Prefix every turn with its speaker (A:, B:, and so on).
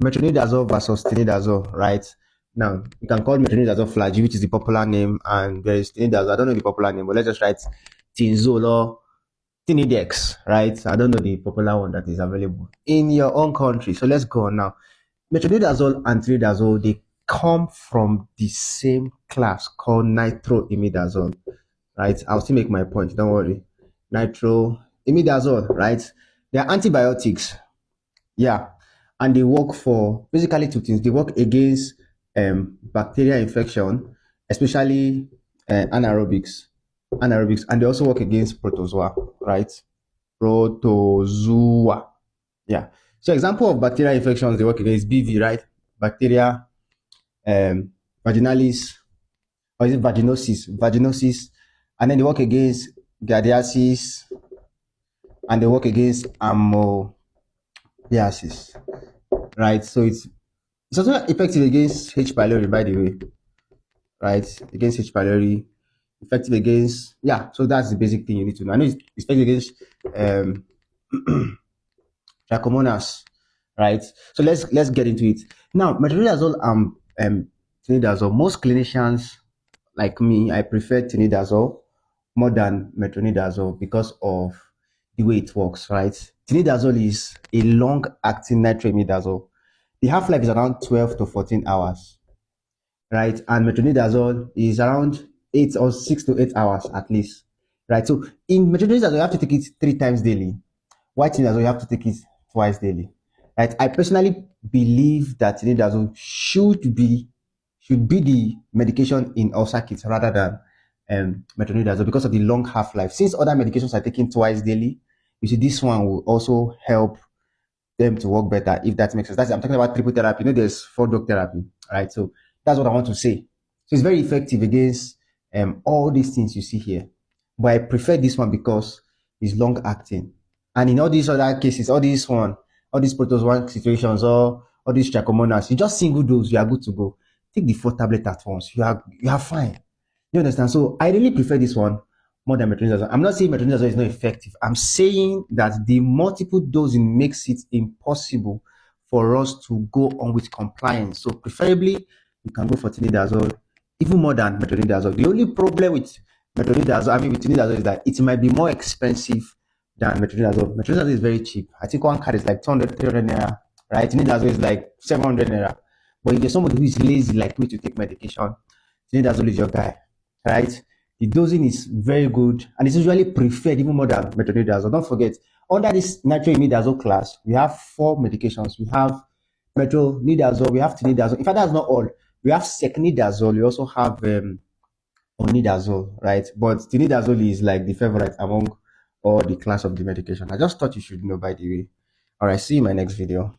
A: Metronidazole versus tinidazole, right? Now, you can call metronidazole flagyl, which is the popular name, and there is tinidazole. I don't know the popular name, but let's just write tinzole or tinidex, right? I don't know the popular one that is available in your own country. So let's go on now. Metronidazole and tinidazole, they come from the same class called nitroimidazole, right? I'll still make my point, don't worry. Nitroimidazole, right? They are antibiotics, yeah, and they work for basically two things. They work against bacterial infection, especially anaerobics, and they also work against protozoa, right? Protozoa, yeah. So example of bacterial infections they work against BV, right? Bacteria vaginalis, or is it vaginosis, and then they work against giardiasis, and they work against amoebiasis, right? So it's also effective against H. pylori, by the way, right? Against H. pylori, effective against, yeah. So that's the basic thing you need to know. I know it's effective against trichomonas, right? So let's get into it now. Metronidazole and tinidazole. Most clinicians like me, I prefer tinidazole more than metronidazole because of the way it works, right? Tinidazole is a long-acting nitroimidazole. The half-life is around 12 to 14 hours, right? And metronidazole is around 8 or 6 to 8 hours at least, right? So in metronidazole, you have to take it 3 times daily. While tinidazole, you have to take it twice daily, right? I personally believe that tinidazole should be the medication in ulcer kits rather than metronidazole because of the long half-life. Since other medications are taken twice daily, you see this one will also help them to work better, if that makes sense. I'm talking about triple therapy. You know, there's 4-drug therapy, right? So that's what I want to say. So it's very effective against all these things you see here. But I prefer this one because it's long acting. And in all these other cases, all these protozoan situations, or all these trichomonas, you just single dose, you are good to go. Take the 4 tablets at once. You are fine. You understand? So I really prefer this one more than metronidazole. I'm not saying metronidazole is not effective. I'm saying that the multiple dosing makes it impossible for us to go on with compliance. So preferably, you can go for tinidazole even more than metronidazole. The only problem with tinidazole is that it might be more expensive than metronidazole. Metronidazole is very cheap. I think one card is like 200, 300 naira, right? Tinidazole is like 700 naira. But if you're somebody who is lazy like me to take medication, tinidazole is your guy, right? The dosing is very good and it's usually preferred even more than metronidazole. Don't forget, under this nitroimidazole class, we have 4 medications. We have metronidazole, we have tinidazole. In fact, that's not all. We have secnidazole. We also have onidazole, right? But tinidazole is like the favorite among all the class of the medication. I just thought you should know, by the way. All right, see you in my next video.